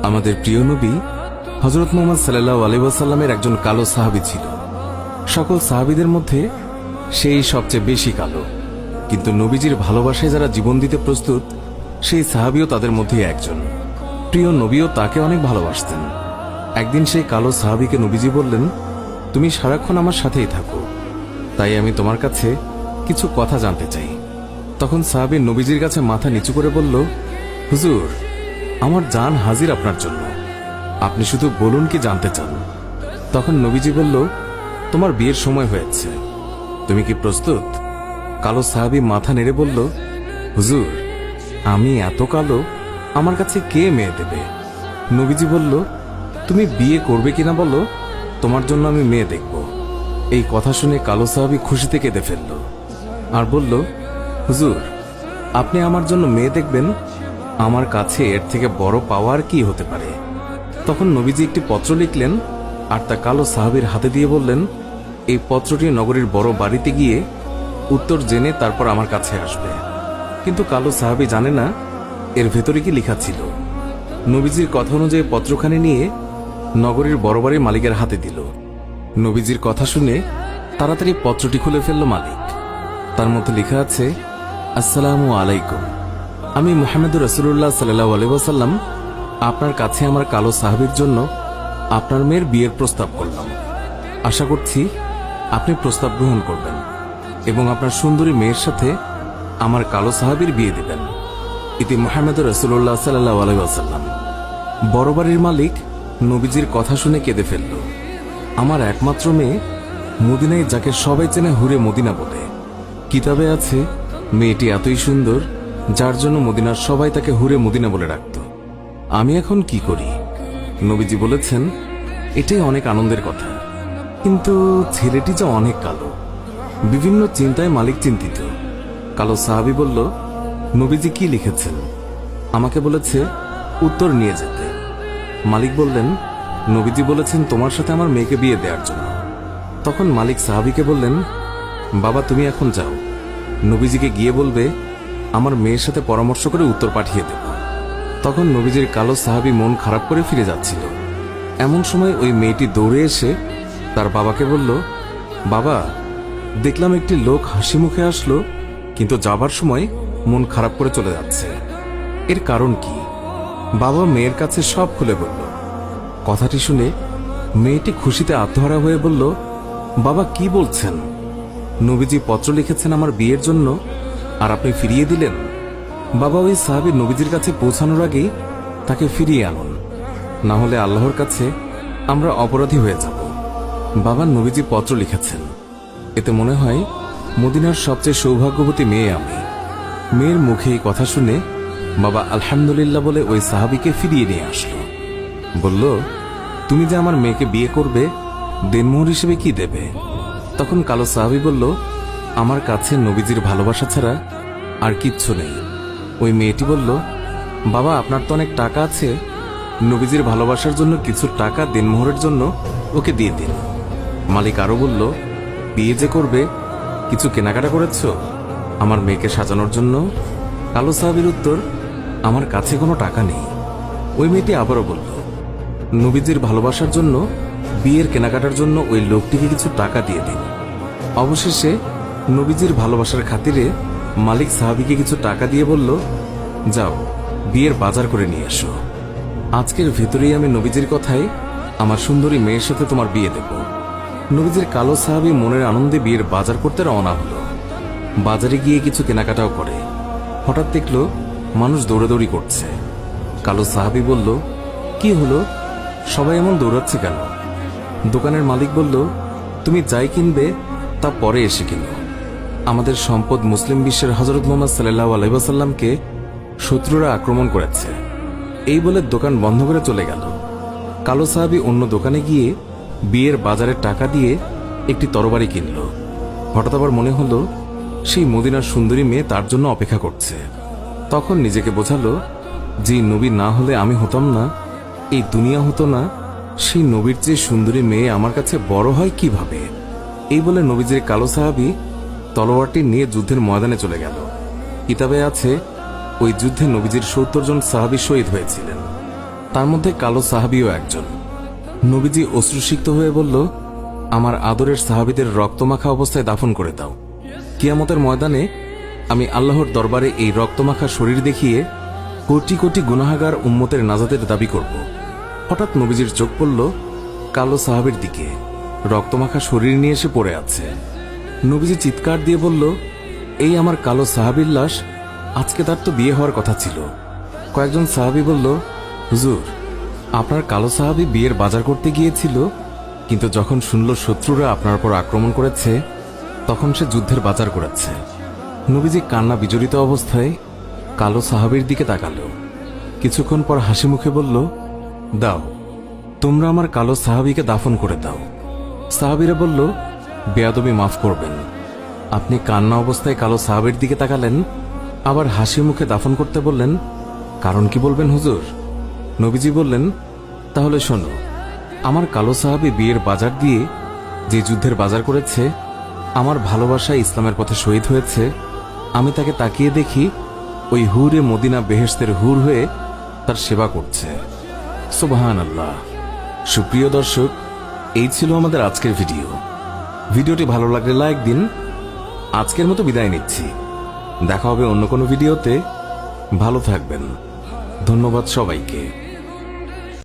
আমাদের প্রিয় নবী হযরত মুহাম্মদ সাল্লাল্লাহু আলাইহি ওয়াসাল্লামের একজন কালো সাহাবী ছিল। সকল সাহাবীদের মধ্যে সেই সবচেয়ে বেশি কালো, কিন্তু নবীজির ভালোবাসায় যারা জীবন দিতে প্রস্তুত সেই সাহাবীও তাদের মধ্যে একজন। প্রিয় নবীও তাকে অনেক ভালোবাসতেন। একদিন সেই কালো সাহাবীকে নবীজি বললেন, তুমি সারাক্ষণ আমার সাথেই থাকো, তাই আমি তোমার কাছে কিছু কথা জানতে চাই। তখন সাহাবী নবীজির কাছে মাথা নিচু করে বলল, হুজুর, আমার জান হাজির আপনার জন্য, আপনি শুধু বলুন কি জানতে চান। তখন নবীজি বলল, তোমার বিয়ের সময় হয়েছে, তুমি কি প্রস্তুত? কালো সাহাবী মাথা নেড়ে বলল, হুজুর, আমি এত কালো, আমার কাছে কে মেয়ে দেবে? নবীজি বলল, তুমি বিয়ে করবে কিনা বলো, তোমার জন্য আমি মেয়ে দেখব। এই কথা শুনে কালো সাহাবী খুশিতে কেঁদে ফেলল আর বলল, হুজুর, আপনি আমার জন্য মেয়ে দেখবেন, আমার কাছে এর থেকে বড় পাওয়ার কি হতে পারে? তখন নবীজি একটি পত্র লিখলেন আর তা কালো সাহাবীর হাতে দিয়ে বললেন, এই পত্রটি নগরীর বড় বাড়িতে গিয়ে উত্তর জেনে তারপর আমার কাছে আসবে। কিন্তু কালো সাহাবী জানে না এর ভেতরে কি লেখা ছিল। নবীজির কথা অনুযায়ী পত্রখানি নিয়ে নগরীর বড় বাড়ির মালিকের হাতে দিল। নবীজির কথা শুনে তাড়াতাড়ি পত্রটি খুলে ফেলল মালিক। তার মধ্যে লেখা আছে, আসসালামু আলাইকুম, আমি মুহাম্মদুর রাসূলুল্লাহ সাল্লাল্লাহু আলাইহি ওয়াসাল্লাম আপনার কাছে আমার কালো সাহাবীর জন্য আপনার মেয়ের বিয়ের প্রস্তাব করলাম। আশা করছি আপনি প্রস্তাব গ্রহণ করবেন এবং আপনার সুন্দরী মেয়ের সাথে আমার কালো সাহাবীর বিয়ে দিবেন। ইতি মুহাম্মদুর রাসূলুল্লাহ সাল্লাল্লাহু আলাইহি ওয়াসাল্লাম। বড় বাড়ির মালিক নবীজির কথা শুনে কেঁদে ফেলল। আমার একমাত্র মেয়ে, মদিনায় যাকে সবাই চেনে হুরে মদিনা বলে। কিতাবে আছে মেয়েটি এতই সুন্দর যার জন্য মদিনার সবাই তাকে হুরে মদিনা বলে ডাকত। আমি এখন কি করি? নবীজি বলেছেন, এটাই অনেক আনন্দের কথা, কিন্তু ছেলেটি যে অনেক কালো। বিভিন্ন চিন্তায় মালিক চিন্তিত। কালো সাহাবী বলল, নবীজি কি লিখেছেন? আমাকে বলেছে উত্তর নিয়ে যেতে। মালিক বললেন, নবীজি বলেছেন তোমার সাথে আমার মেয়েকে বিয়ে দেওয়ার জন্য। তখন মালিক সাহাবীকে বললেন, বাবা, তুমি এখন যাও, নবীজিকে গিয়ে বলবে আমার মেয়ের সাথে পরামর্শ করে উত্তর পাঠিয়ে দেব। তখন নবীজির কালো সাহাবী মন খারাপ করে ফিরে যাচ্ছিল। এমন সময় ওই মেয়েটি দৌড়ে এসে তার বাবাকে বলল, বাবা, দেখলাম একটি লোক হাসি মুখে আসলো, কিন্তু যাবার সময় মন খারাপ করে চলে যাচ্ছে, এর কারণ কি? বাবা মেয়ের কাছে সব খুলে বলল। কথাটি শুনে মেয়েটি খুশিতে আত্মহারা হয়ে বলল, বাবা, কি বলছেন? নবীজি পত্র লিখেছেন আমার বিয়ের জন্য, আর আপনি ফিরিয়ে দিলেন? বাবা, ওই সাহাবী নবীজির কাছে পৌঁছানোর আগেই তাকে ফিরিয়ে আনুন, না হলে আল্লাহর কাছে আমরা অপরাধী হয়ে যাব। বাবা, নবীজি পত্র লিখেছেন, এতে মনে হয় মদিনার সবচেয়ে সৌভাগ্যবতী মেয়ে আমি। মেয়ের মুখে এই কথা শুনে বাবা আলহামদুলিল্লাহ বলে ওই সাহাবীকে ফিরিয়ে নিয়ে আসলো। বলল, তুমি যে আমার মেয়েকে বিয়ে করবে, দেনমোহর হিসেবে কি দেবে? তখন কালো সাহাবী বলল, আমার কাছে নবীজির ভালোবাসা ছাড়া আর কিচ্ছু নেই। ওই মেয়েটি বলল, বাবা, আপনার তো অনেক টাকা আছে, নবীজির ভালোবাসার জন্য কিছু টাকা দেনমোহরের জন্য ওকে দিয়ে দিন। মালিক আরো বলল, বিয়ে যে করবে, কিছু কেনাকাটা করেছ আমার মেয়েকে সাজানোর জন্য? কালো সাহাবীর উত্তর, আমার কাছে কোনো টাকা নেই। ওই মেয়েটি আবারও বলল, নবীজির ভালোবাসার জন্য বিয়ের কেনাকাটার জন্য ওই লোকটিকে কিছু টাকা দিয়ে দিন। অবশেষে নবীজির ভালোবাসার খাতিরে মালিক সাহাবীকে কিছু টাকা দিয়ে বলল, যাও, বিয়ের বাজার করে নিয়ে এসো। আজকের ভেতরেই আমি নবীজির কথায় আমার সুন্দরী মেয়ের সাথে তোমার বিয়ে দেব। নবীজির কালো সাহাবী মনের আনন্দে বিয়ের বাজার করতে রওনা হলো। বাজারে গিয়ে কিছু কেনাকাটাও করে। হঠাৎ দেখল মানুষ দৌড়াদৌড়ি করছে। কালো সাহাবী বলল, কি হলো, সবাই এমন দৌড়াচ্ছে কেন? দোকানের মালিক বলল, তুমি যাই কিনবে তা পরে এসে কিনো। আমাদের সম্পদ মুসলিম বিশ্বের হযরত মুহাম্মদ সাল্লাল্লাহু আলাইহি ওয়াসাল্লামকে শত্রুরা আক্রমণ করেছে। এই বলে দোকান বন্ধ করে চলে গেল। কালো সাহাবী অন্য দোকানে গিয়ে বিয়ের বাজারের টাকা দিয়ে একটি তরবারি কিনল। হঠাৎ আবার মনে হলো সেই মদিনার সুন্দরী মেয়ে তার জন্য অপেক্ষা করছে। তখন নিজেকে বোঝালো, যে নবী না হলে আমি হতাম না, এই দুনিয়া হতো না, সেই নবীর চেয়ে সুন্দরী মেয়ে আমার কাছে বড় হয় কিভাবে? এই বলে নবীজির কালো সাহাবী তলোয়ারটি নিয়ে যুদ্ধের ময়দানে চলে গেল। কিতাবে আছে ওই যুদ্ধে নবীজির ৭০ জন সাহাবী শহীদ হয়েছিলেন। তার মধ্যে কালো সাহাবীও একজন। নবীজি অশ্রুসিক্ত হয়ে বলল, আমার আদরের সাহাবীদের রক্তমাখা অবস্থায় দাফন করে দাও। কিয়ামতের ময়দানে আমি আল্লাহর দরবারে এই রক্তমাখা শরীর দেখিয়ে কোটি কোটি গুনাহগার উম্মতের নাজাতের দাবি করব। হঠাৎ নবীজির চোখ পড়ল কালো সাহাবীর দিকে, রক্তমাখা শরীর নিয়ে এসে পড়ে আছে। নবীজি চিৎকার দিয়ে বলল, এই আমার কালো সাহাবীর লাশ, আজকে তার তো বিয়ে হওয়ার কথা ছিল। কয়েকজন সাহাবী বলল, হুজুর, আপনার কালো সাহাবী বিয়ের বাজার করতে গিয়েছিল, কিন্তু যখন শুনল শত্রুরা আপনার উপর আক্রমণ করেছে, তখন সে যুদ্ধের বাজার করেছে। নবীজি কান্না বিজড়িত অবস্থায় কালো সাহাবীর দিকে তাকালো। কিছুক্ষণ পর হাসি মুখে বলল, দাও, তোমরা আমার কালো সাহাবীকে দাফন করে দাও। সাহাবীরা বলল, বেয়াদবি মাফ করবেন, আপনি কান্না অবস্থায় কালো সাহাবীর দিকে তাকালেন, আবার হাসি মুখে দাফন করতে বললেন, কারণ কি বলবেন হুজুর? নবীজি বললেন, তাহলে শোনো, আমার কালো সাহাবী বিয়ের বাজার দিয়ে যে যুদ্ধের বাজার করেছে, আমার ভালোবাসায় ইসলামের পথে শহীদ হয়েছে, আমি তাকে তাকিয়ে দেখি ওই হুরে মদিনা বেহেশতের হুর হয়ে তার সেবা করছে। সুবহানাল্লাহ। সুপ্রিয় দর্শক, এই ছিল আমাদের আজকের ভিডিওটি ভালো লাগলে লাইক দিন। আজকের মতো বিদায় নিচ্ছি, দেখা হবে অন্য কোনো ভিডিওতে। ভালো থাকবেন। ধন্যবাদ সবাইকে।